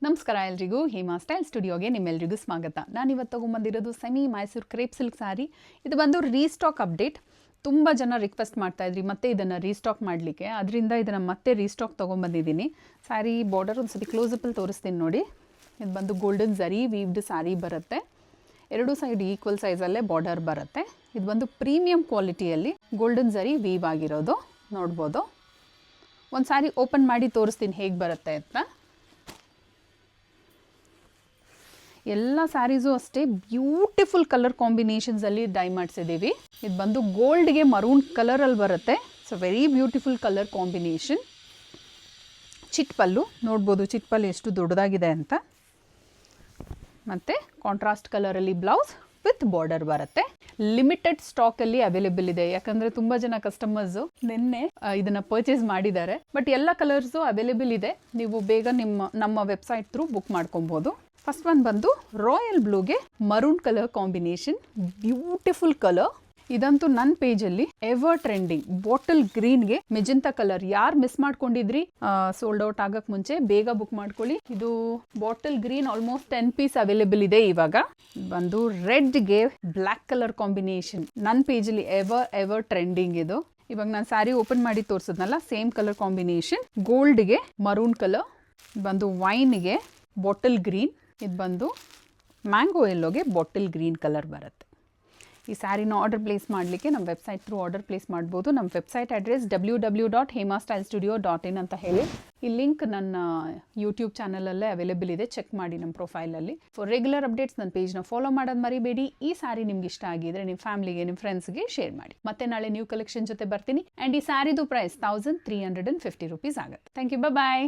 ನಮಸ್ಕಾರ ಎಲ್ರಿಗೂ ಹೇಮಾ ಸ್ಟೈಲ್ ಸ್ಟುಡಿಯೋಗೆ ನಿಮ್ಮೆಲ್ರಿಗೂ ಸ್ವಾಗತ. ನಾನು ಇವತ್ತು ತೊಗೊಂಬಂದಿರೋದು semi Mysuru crepe silk sari. ಇದು ಬಂದು ರೀಸ್ಟಾಕ್ ಅಪ್ಡೇಟ್. ತುಂಬ ಜನ ರಿಕ್ವೆಸ್ಟ್ ಮಾಡ್ತಾಯಿದ್ರಿ ಮತ್ತೆ ಇದನ್ನು ರೀಸ್ಟಾಕ್ ಮಾಡಲಿಕ್ಕೆ, ಅದರಿಂದ ಇದನ್ನು ಮತ್ತೆ ರೀಸ್ಟಾಕ್ ತೊಗೊಂಬಂದಿದ್ದೀನಿ. ಸ್ಯಾರಿ ಬಾರ್ಡರ್ ಒಂದು ಸತಿ ಕ್ಲೋಸಪ್ಪಲ್ಲಿ ತೋರಿಸ್ತೀನಿ ನೋಡಿ. ಇದು ಬಂದು ಗೋಲ್ಡನ್ ಝರಿ ವೀವ್ಡ್ ಸ್ಯಾರಿ ಬರುತ್ತೆ. ಎರಡು ಸೈಡ್ ಈಕ್ವಲ್ ಸೈಜಲ್ಲೇ ಬಾರ್ಡರ್ ಬರುತ್ತೆ. ಇದು ಬಂದು ಪ್ರೀಮಿಯಂ ಕ್ವಾಲಿಟಿಯಲ್ಲಿ ಗೋಲ್ಡನ್ ಝರಿ ವೀವ್ ಆಗಿರೋದು ನೋಡ್ಬೋದು. ಒಂದು ಸ್ಯಾರಿ ಓಪನ್ ಮಾಡಿ ತೋರಿಸ್ತೀನಿ ಹೇಗೆ ಬರುತ್ತೆ ಅಂತ. ಎಲ್ಲ ಸ್ಯಾರೀಸು ಅಷ್ಟೇ ಬ್ಯೂಟಿಫುಲ್ ಕಲರ್ ಕಾಂಬಿನೇಷನ್ಸಲ್ಲಿ ಡೈ ಮಾಡಿಸಿದ್ದೀವಿ. ಇದು ಬಂದು ಗೋಲ್ಡ್ಗೆ ಮರೂನ್ ಕಲರಲ್ಲಿ ಬರುತ್ತೆ. So very beautiful colour combination. ಚಿಟ್ಪಲ್ಲು ನೋಡ್ಬೋದು, ಚಿಟ್ಪಲ್ಲು ಎಷ್ಟು ದೊಡ್ಡದಾಗಿದೆ ಅಂತ. ಮತ್ತು ಕಾಂಟ್ರಾಸ್ಟ್ ಕಲರಲ್ಲಿ ಬ್ಲೌಸ್ ವಿತ್ ಬಾರ್ಡರ್ ಬರುತ್ತೆ. ಲಿಮಿಟೆಡ್ ಸ್ಟಾಕಲ್ಲಿ ಅವೈಲೇಬಲ್ ಇದೆ, ಯಾಕಂದರೆ ತುಂಬ ಜನ ಕಸ್ಟಮರ್ಸು ನಿನ್ನೆ ಇದನ್ನು ಪರ್ಚೇಸ್ ಮಾಡಿದ್ದಾರೆ. ಬಟ್ ಎಲ್ಲ ಕಲರ್ಸು ಅವೈಲೇಬಲ್ ಇದೆ, ನೀವು ಬೇಗ ನಮ್ಮ ವೆಬ್ಸೈಟ್ ಥ್ರೂ ಬುಕ್ ಮಾಡ್ಕೊಬೋದು. ಫಸ್ಟ್ ಒನ್ ಬಂದು ರಾಯಲ್ ಬ್ಲೂಗೆ maroon colour combination, beautiful colour. ಇದಂತೂ ನನ್ನ ಪೇಜಲ್ಲಿ ಎವರ್ ಟ್ರೆಂಡಿಂಗ್. ಬಾಟಲ್ ಗ್ರೀನ್ಗೆ ಮೆಜೆಂಟಾ ಕಲರ್. ಯಾರು ಮಿಸ್ ಮಾಡ್ಕೊಂಡಿದ್ರಿ ಸೋಲ್ಡ್ ಔಟ್ ಆಗಕ್ಕೆ ಮುಂಚೆ ಬೇಗ ಬುಕ್ ಮಾಡ್ಕೊಳ್ಳಿ. ಇದು bottle green almost 10 piece available ಇದೆ ಇವಾಗ. ಬಂದು ರೆಡ್ಗೆ ಬ್ಲ್ಯಾಕ್ ಕಲರ್ ಕಾಂಬಿನೇಷನ್, ನನ್ನ ಪೇಜಲ್ಲಿ ಎವರ್ ಟ್ರೆಂಡಿಂಗ್ ಇದು. ಇವಾಗ ನಾನು ಸ್ಯಾರಿ ಓಪನ್ ಮಾಡಿ ತೋರಿಸಿದ್ನಲ್ಲ, ಸೇಮ್ ಕಲರ್ ಕಾಂಬಿನೇಷನ್. ಗೋಲ್ಡ್ಗೆ ಮರೂನ್ ಕಲರ್, ಬಂದು ವೈನ್ಗೆ ಬಾಟಲ್ ಗ್ರೀನ್, ಇದು ಬಂದು ಮ್ಯಾಂಗೋ ಎಲ್ಲೋಗೆ ಬಾಟಲ್ ಗ್ರೀನ್ ಕಲರ್ ಬರುತ್ತೆ. ಈ ಸ್ಯಾರಿನ ಆರ್ಡರ್ ಪ್ಲೇಸ್ ಮಾಡಲಿಕ್ಕೆ ನಮ್ಮ ವೆಬ್ಸೈಟ್ ಥ್ರೂ ಆರ್ಡರ್ ಪ್ಲೇಸ್ ಮಾಡ್ಬೋದು. ನಮ್ಮ ವೆಬ್ಸೈಟ್ ಅಡ್ರೆಸ್ www.hemastylestudio.in ಅಂತ ಹೇಳಿ. ಈ ಲಿಂಕ್ ನನ್ನ ಯೂಟ್ಯೂಬ್ ಚಾನಲಲ್ಲೇ ಅವೈಲೇಬಲ್ ಇದೆ, ಚೆಕ್ ಮಾಡಿ ನಮ್ಮ ಪ್ರೊಫೈಲಲ್ಲಿ. ಫಾರ್ ರೆಗ್ಯುಲರ್ ಅಪ್ಡೇಟ್ಸ್ ನನ್ನ ಪೇಜ್ನ ಫಾಲೋ ಮಾಡೋದು ಮರಿಬೇಡಿ. ಈ ಸ್ಯಾರಿ ನಿಮ್ಗೆ ಇಷ್ಟ ಆಗಿದ್ರೆ ನಿಮ್ಮ ಫ್ಯಾಮಿಲಿಗೆ, ನಿಮ್ಮ ಫ್ರೆಂಡ್ಸ್ಗೆ ಶೇರ್ ಮಾಡಿ. ಮತ್ತೆ ನಾಳೆ ನ್ಯೂ ಕಲೆಕ್ಷನ್ ಜೊತೆ ಬರ್ತೀನಿ. ಆ್ಯಂಡ್ ಈ ಸ್ಯಾರಿದು ಪ್ರೈಸ್ 1350 ರೂಪೀಸ್ ಆಗುತ್ತೆ. Thank you, bye.